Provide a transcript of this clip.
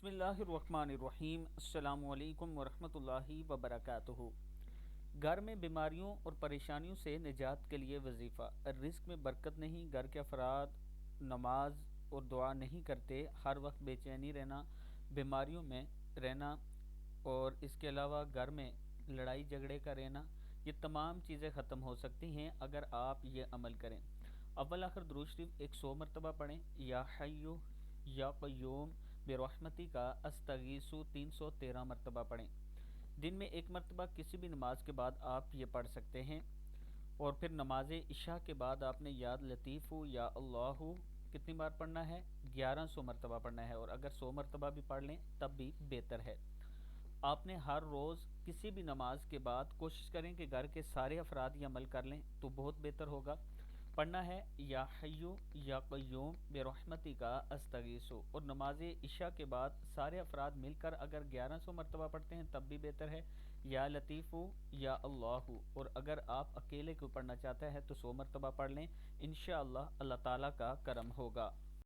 بسم اللہ الرحمن الرحیم۔ السلام علیکم ورحمۃ اللہ وبرکاتہ۔ گھر میں بیماریوں اور پریشانیوں سے نجات کے لیے وظیفہ۔ رزق میں برکت نہیں، گھر کے افراد نماز اور دعا نہیں کرتے، ہر وقت بے چینی رہنا، بیماریوں میں رہنا اور اس کے علاوہ گھر میں لڑائی جھگڑے کا رہنا، یہ تمام چیزیں ختم ہو سکتی ہیں اگر آپ یہ عمل کریں۔ اول آخر درود شریف 100 مرتبہ پڑھیں۔ یا حیو یا قیوم برحمتی کا استغیث 313 مرتبہ پڑھیں۔ دن میں ایک مرتبہ کسی بھی نماز کے بعد آپ یہ پڑھ سکتے ہیں، اور پھر نماز عشاء کے بعد آپ نے یا لطیف یا اللہ کتنی بار پڑھنا ہے؟ 1100 مرتبہ پڑھنا ہے، اور اگر 100 مرتبہ بھی پڑھ لیں تب بھی بہتر ہے۔ آپ نے ہر روز کسی بھی نماز کے بعد کوشش کریں کہ گھر کے سارے افراد یہ عمل کر لیں تو بہت بہتر ہوگا۔ پڑھنا ہے یا حیو یا قیوم برحمتی کا استغیث، اور نماز عشاء کے بعد سارے افراد مل کر اگر 1100 مرتبہ پڑھتے ہیں تب بھی بہتر ہے، یا لطیف یا اللہ، اور اگر آپ اکیلے کو پڑھنا چاہتے ہیں تو 100 مرتبہ پڑھ لیں، انشاءاللہ اللہ تعالیٰ کا کرم ہوگا۔